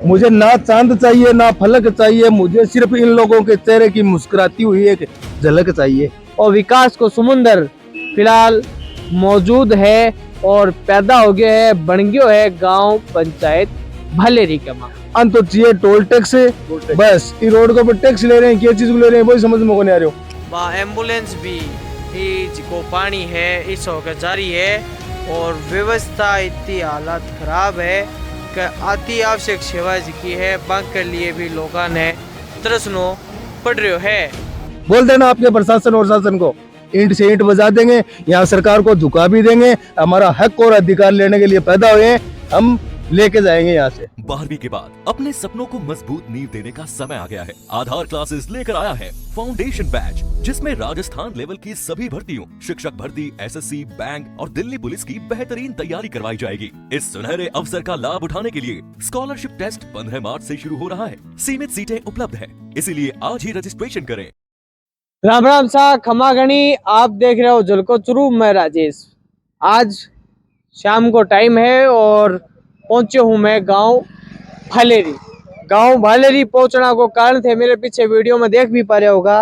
मुझे ना चांद चाहिए ना फलक चाहिए, मुझे सिर्फ इन लोगों के चेहरे की मुस्कुराती हुई एक झलक चाहिए। और विकास को समुंदर फिलहाल मौजूद है और पैदा हो गया है, बन गया है गांव पंचायत भलेरी के मां। अन तो चाहिए टोल टैक्स, बस इस रोड के ऊपर टैक्स ले रहे हैं, क्या चीज को ले रहे हैं वही समझ में को नहीं आ रही हो। वहाँ एम्बुलेंस भी को पानी है इस होकर जारी है और व्यवस्था इतनी हालत खराब है कि अति आवश्यक सेवा की है बांग के लिए भी लोगों ने तरसनो पड़ रहे है। बोल देना आपके प्रशासन और शासन को, ईंट से ईंट बजा देंगे, यहाँ सरकार को झुका भी देंगे। हमारा हक और अधिकार लेने के लिए पैदा हुए हैं, हम लेके जाएंगे यहाँ से। 12वीं के बाद अपने सपनों को मजबूत नींव देने का समय आ गया है। आधार क्लासेस लेकर आया है फाउंडेशन बैच, जिसमें राजस्थान लेवल की सभी भर्तियों, शिक्षक भर्ती, एसएससी, बैंक और दिल्ली पुलिस की बेहतरीन तैयारी करवाई जाएगी। इस सुनहरे अवसर का लाभ उठाने के लिए स्कॉलरशिप टेस्ट 15 मार्च से शुरू हो रहा है। सीमित सीटें उपलब्ध है, इसीलिए आज ही रजिस्ट्रेशन करें। राम राम सा खमा गणी, आप देख रहे हो झलको चुरू, मैं राजेश। आज शाम को टाइम है और पहुंचे हूं मैं गांव भालेरी। गांव भालेरी पहुंचना को कारण थे मेरे पीछे वीडियो में देख भी पा रहे होगा,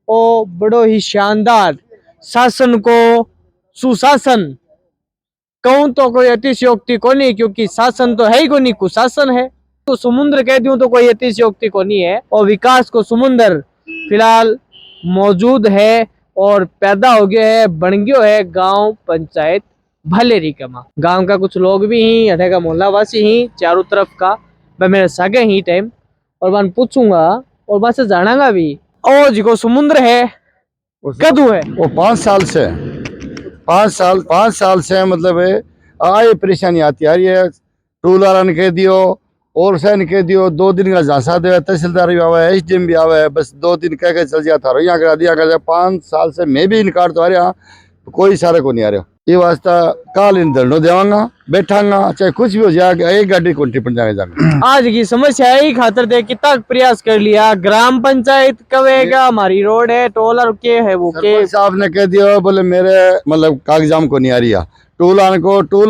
वो बड़ो ही शानदार शासन को सुशासन कहूं तो कोई अतिशयोक्ति को नहीं, क्योंकि शासन तो है ही को नहीं, कुशासन है। तो समुद्र कह दूं तो कोई अतिशयोक्ति को नहीं है। और विकास को समुद्र फिलहाल मौजूद है और पैदा हो गया है, बन गया है गांव पंचायत भलेरी के मां। गांव का कुछ लोग भी ही, अठे का मोहल्ला वासी ही, चारों तरफ का वह मेरे सगे ही टाइम और मैं पूछूंगा और बस जानागा भी। ओ जी को समुद्र है कदू है वो 5 साल से 5 साल से मतलब आए परेशानी आती आ रही है। टूल वाला कह दियो और सैन कह दियो, 2 दिन का झांसा दे, तहसीलदार भी आवा है, एसडीएम भी आवा है, बस 2 दिन कह के चल जाता रहो, यहाँ करा दिया कर। 5 साल से मैं भी इनकार तो आ रहा, कोई इशारे को नहीं आ रहा। ये वास्ता काल इन धरनो देवांगा, बैठांगा, चाहे कुछ भी हो जाए, एक गाड़ी को टिपन जाएगा। आज की समस्या ही खातर दे कितना प्रयास कर लिया, ग्राम पंचायत कहेगा हमारी रोड है, टोलर के है वो के साहब ने कह दिया बोले मेरे मतलब कागजाम को नहीं आ रही है। टूल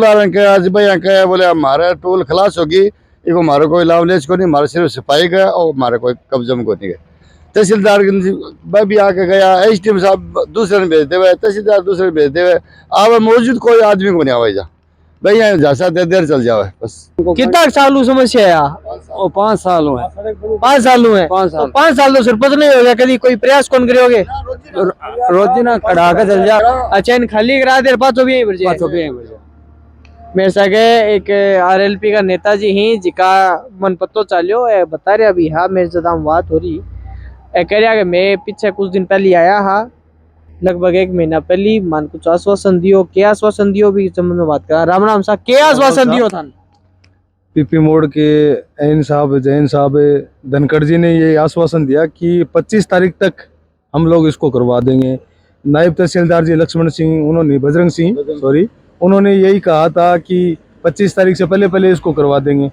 आने के आज भाई कहे बोले हमारे टूल खलास होगी, इको हमारे कोई लावलेज को नहीं, हमारे सिर्फ सिपाही गए और हमारे कोई कब्जे में को नहीं गए। तहसीलदार मैं भी आके गया, एसडीएम साहब दूसरे ने भेज देवे, तहसीलदार दूसरे ने भेज देवे, अब मौजूद कोई आदमी को नहीं आवाजा भाई, यहाँ झांसा दे देर चल जावे बस। कितना सालू समस्या है? वो 5 साल हुए। 5 साल हुए। 5 साल। 5 साल तो सरपंच नहीं हो गया, कभी कोई प्रयास कौन करोगे? रोजीना कड़ा के चल जा। अच्छा इन खाली करा दे, पाँचों भी यहीं मेरे सगे एक आरएलपी का नेताजी ही जिका मन पत्तो चालियो बता रहे अभी। हाँ मेरे से बात हो रही कह रहा कि मैं पीछे कुछ दिन पहले आया हा, लगभग 1 महीना पहले मान कुछ आश्वासन दियो, क्या आश्वासन दियो भी संबंध में बात करा। राम राम सा क्या आश्वासन दियो था? पीपी मोड़ के जैन साहब धनखड़ जी ने ये आश्वासन दिया कि 25 तारीख तक हम लोग इसको करवा देंगे। नायब तहसीलदार जी लक्ष्मण सिंह, उन्होंने बजरंग सिंह सॉरी, उन्होंने यही कहा था कि 25 तारीख से पहले इसको करवा देंगे।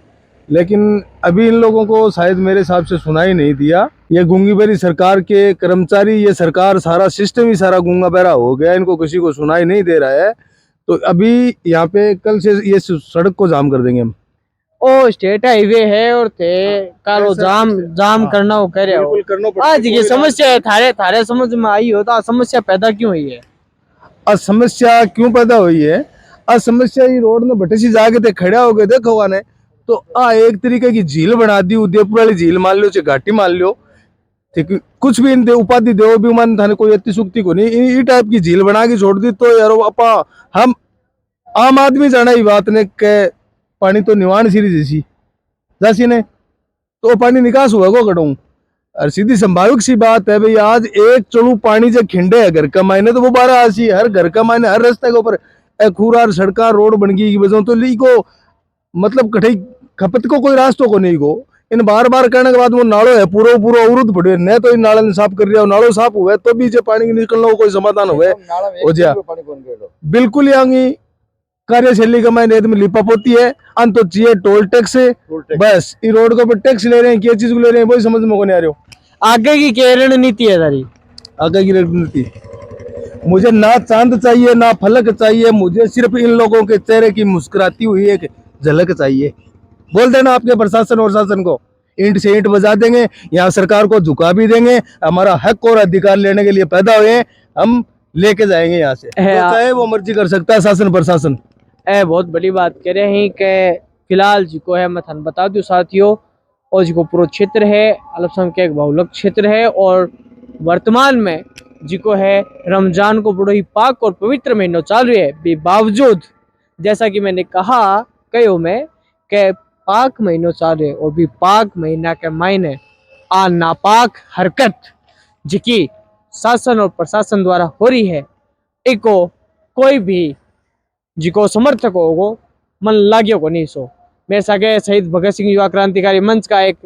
लेकिन अभी इन लोगों को शायद मेरे हिसाब से सुनाई नहीं दिया। ये गूंगी बेरी सरकार के कर्मचारी, ये सरकार सारा सिस्टम ही सारा गूंगा बहरा हो गया, इनको किसी को सुनाई नहीं दे रहा है। तो अभी यहाँ पे कल से ये सड़क को जाम कर देंगे हम। ओ स्टेट हाईवे है और थे कालो जाम करना हो कह रहे हो। आज ये समस्या है थारे समझ में आई हो तो समस्या पैदा क्यों हुई है? समस्या क्यों पैदा हुई है? समस्या ही रोड में भटे सी जाके थे खड़ा हो गए देखो ने, तो एक तरीके की झील बना दी, उदयपुर वाली झील मान लो, चाहे घाटी मान लो, ठीक, कुछ भी इनके उपाधि दो भी मान थाने कोई अतिशुक्ति को नहीं, ये टाइप की झील बना के छोड़ दी। तो यार अपा हम आम आदमी जाना ही बात ने के पानी तो निवाण सीरी जैसी ने तो पानी निकास हुआ को कटूं। और सीधी संभाविक सी बात है भाई, आज एक चलू पानी जो खिंडे है घर का मायने, तो वो 12 आसी हर घर का मायने, हर रास्ते के ऊपर खूरा सड़का रोड बन गई की वजह तो ली को मतलब कठई खपत को कोई रास्तों को नहीं को। इन बार करने के बाद वो नालों है पूरा अवरुद्ध पड़े न, तो इन नाले ने साफ कर दिया, नालों साफ हुए तो भी जो पानी निकलना हो कोई समाधान हुए हो जा बिल्कुल। यहाँ कार्यशैली का मैंने में लिपा पोती है, अंत तो चाहिए टोल टैक्स, बस इस रोड के ऊपर टैक्स ले रहे हैं, क्या चीज को ले रहे हैं वही समझ में को नहीं आ रही हो। आगे की क्या रणनीति है तारी? आगे की रणनीति, मुझे ना चांद चाहिए ना फलक चाहिए, मुझे सिर्फ इन लोगों के चेहरे की मुस्कुराती हुई एक झलक चाहिए। बोल देना आपके प्रशासन और शासन को, ईंट से ईंट बजा देंगे, यहाँ सरकार को झुका भी देंगे। हमारा हक और अधिकार लेने के लिए पैदा हुए हैं, हम लेके जाएंगे यहाँ से, तो चाहे वो मर्जी कर सकता है शासन प्रशासन। बहुत बड़ी बात कह रहे हैं कि फिलहाल जिको है मैं थाने बता दूं साथियों, और जिको पूरा क्षेत्र है अल्पसंख्यक बहुलक क्षेत्र है, और वर्तमान में जिको है रमजान को बड़ो ही पाक और पवित्र महीनों चाल रही है, भी बावजूद जैसा कि मैंने कहा कहो में कि पाक महीनों चाल रहे और भी पाक महीना के मायने आ नापाक हरकत जिकी शासन और प्रशासन द्वारा हो रही है, इको कोई भी जिको समर्थक होगो मन लाग्यो को नहीं सो। मेरे सागे शहीद भगत सिंह युवा क्रांतिकारी मंच का एक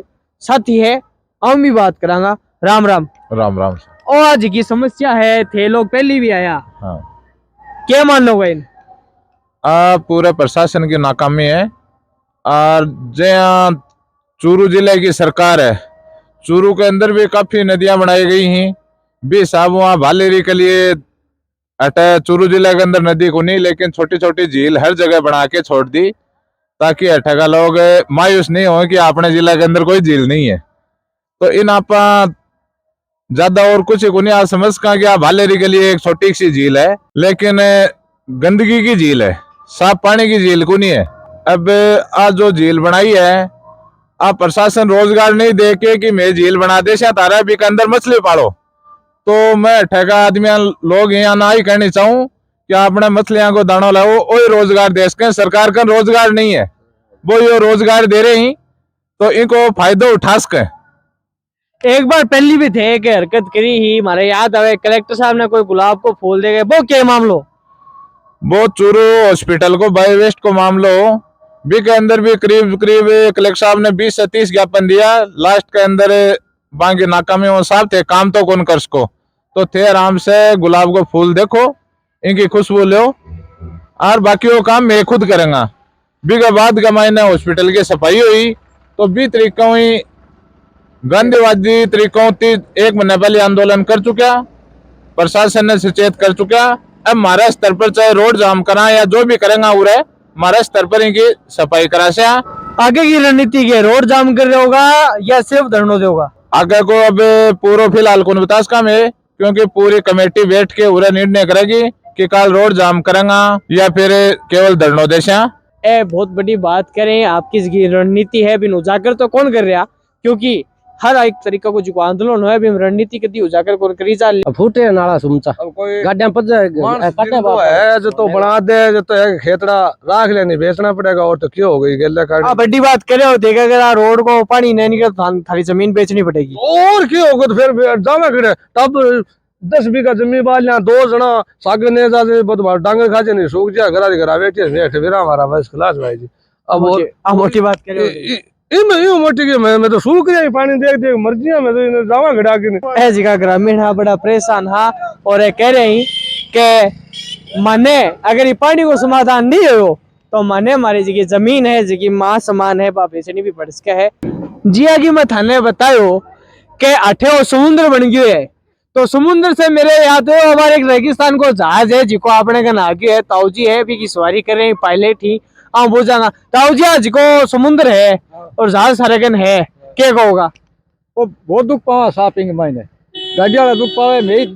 साथी है, हम भी बात करांगा। राम राम। राम राम। और आज की समस्या है थे लोग पहले भी आया, हाँ, क्या मानो गए? पूरे प्रशासन की नाकामी है। और जहाँ चूरू जिले की सरकार है, चूरू के अंदर भी काफी नदियां बनाई गई हैं, भी साहब वहाँ भालेरी के लिए अटे चूरू जिले के अंदर नदी को नहीं, लेकिन छोटी छोटी झील हर जगह बना के छोड़ दी, ताकि अठे का लोग मायूस नहीं हो कि अपने जिले के अंदर कोई झील नहीं है। तो इन आप ज्यादा और कुछ को नहीं, आप समझ का कि भालेरी के लिए एक छोटी सी झील है, लेकिन गंदगी की झील है, साफ पानी की झील को नहीं है। अब आज जो झील बनाई है, आप प्रशासन रोजगार नहीं दे के कि मैं झील बना दे तारा भी के अंदर मछली पालो, तो मैं ठेका आदमी लोग यहाँ ना ही कहनी चाहूँ कि आपने मछलियां को दाना लाओ, वही रोजगार दे सके। सरकार का रोजगार नहीं है, वो ये रोजगार दे रहे ही, तो इनको फायदा उठा सके। एक बार पहली भी थे कि हरकत करी ही, हमारे याद आवे कलेक्टर साहब ने कोई गुलाब को फूल दे गए, वो क्या मामलो? वो चूरू हॉस्पिटल को बाय वेस्ट को मामलो भी के अंदर भी करीब करीब कलेक्टर साहब ने 20 से 30 ज्ञापन दिया, लास्ट के अंदर बाकी नाकामी वो साहब थे, काम तो कौन कर सको, तो थे आराम से गुलाब को फूल देखो, इनकी खुशबू लो, और बाकी वो काम मैं खुद करूंगा। भी के बाद का महीने हॉस्पिटल की सफाई हुई, तो 20 तरीकों ही गांधीवादी तरीकों 1 महीने पहले आंदोलन कर चुका, प्रशासन ने सचेत कर चुका। अब हमारे स्तर पर चाहे रोड जाम करा या जो भी करेंगे उरे हमारे स्तर पर इनकी सफाई करा से। आगे की रणनीति के रोड जाम कर रहे होगा या सिर्फ धरनों देगा? आगे को अब पूरा फिलहाल कौन बतास काम है, क्योंकि पूरी कमेटी बैठ के उरे निर्णय करेगी कि कल रोड जाम करेंगा या फिर केवल धरनों देशा। बहुत बड़ी बात करें, आपकी रणनीति है बिन उजागर तो कौन कर रहा, क्योंकि हर एक तरीका को जो आंदोलन है बिन रणनीति कदी उजागर कौन करी जा। फूटे नाला सुमचा गाड़ियां पज है जो तो बना दे, जो तो एक खेतड़ा राख लेनी बेचना पड़ेगा, और तो क्यों हो गई गेले का। बड़ी बात करे हो, देखा अगर रोड को पानी नहीं निकल थारी जमीन बेचनी पड़ेगी, और क्यों होगा, तो फिर जावा करे तब 10 बीघा जमीन बाल 2 जना सागे ने जाते बहुत डांगर खाचे नहीं सूख जा घरा बेचे नेठ मेरा हमारा बस खलास भाई जी। अब मोटी बात करे यूं मोटी की मैं तो सूख रही पानी देख देख मर्जियां में तो जावा घड़ा के नहीं। जगह ग्रामीण हा बड़ा परेशान हा, और ये कह रहे हैं कि माने अगर ये पानी को समाधान नहीं हो तो माने हमारी जगह जमीन है जगह माँ समान है, बेचनी भी पड़ सके है। जी आगे मैं थाने बतायो कि अठे समुद्र बन गयो है, तो समुद्र से मेरे याद है हमारे एक रेगिस्तान को जहाज है जिको आपने का नागी है, ताऊजी है भी की सवारी कर रहे हैं, पायलट ही हाँ वो जाना ताऊजी जिको समुद्र है और जहाज सारेगन है, क्या कहोगा? वो बहुत दुख पावा शॉपिंग मायने गाड़ी वाला दुख पावे, मैं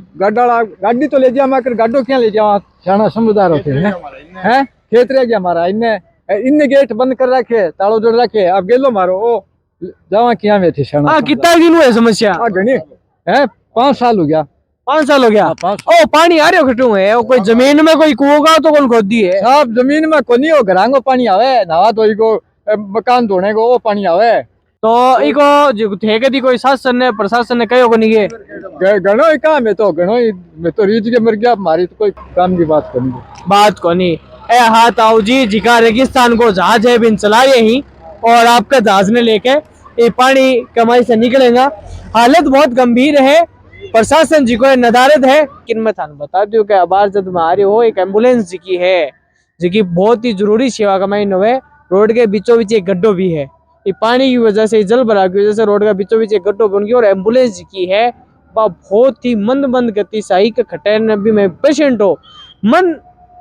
गाड़ी तो ले जा मैं गाडो क्या ले जावा, सियाना समझदार होते हैं खेत रह गया हमारा, इन्ने गेट बंद कर रखे, तालो जोड़ रखे, अब गेलो मारो ओ जावा क्या में थे सियाना। हाँ कितना दिन हुए समस्या? घनी है 5 साल हो गया। 5 साल हो गया। ओ पानी आ रहे हो खटू है, ओ कोई जमीन में कोई कुओं का तो कौन खोद दी है? साहब जमीन में कोनी हो, घरांगो पानी आवे, नहा धोई को मकान धोने को वो पानी आवे, तो इको जो थे कदी कोई शासन ने प्रशासन ने कहो नहीं के घणो ही काम है, तो घणो ही मैं तो रीच के मर गया, हमारी तो कोई काम की बात कोनी ए हाँ ताऊ जी जिका रेगिस्तान को जहाज है बिन चला यही, और आपका जहाज ने लेके ये पानी कमाई से निकलेगा। हालत बहुत गंभीर है, प्रशासन जी को नदारत है। किन मैं थान बता दूं कि आबार जब में आ रहे हो एक एम्बुलेंस जी की है, जी बहुत ही जरूरी सेवा कमाई नवे, रोड के बीचों बीच एक गड्ढो भी है, ये पानी की वजह से जल भराव की वजह से रोड के बीचों बीच एक गड्ढो बन गया, और एम्बुलेंस जी की है वह बहुत ही मंद गति सही के खटैन भी मैं पेशेंट हो मन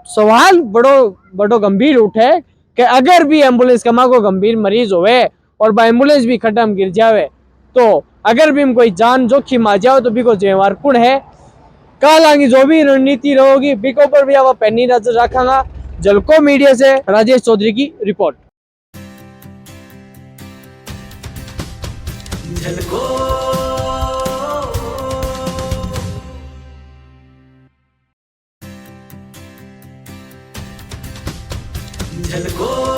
सवाल बड़ो गंभीर उठे कि अगर भी एम्बुलेंस कमा को गंभीर मरीज होवे और बा एम्बुलेंस भी खड्डा में गिर जावे तो अगर भी कोई जान जोखिम आ जाओ तो बिको जिम्मेवार कौन है। कल आगे जो भी रणनीति रहेगी बिको पर भी आप पैनी नजर रखांगा। जलको मीडिया से राजेश चौधरी की रिपोर्ट। झलको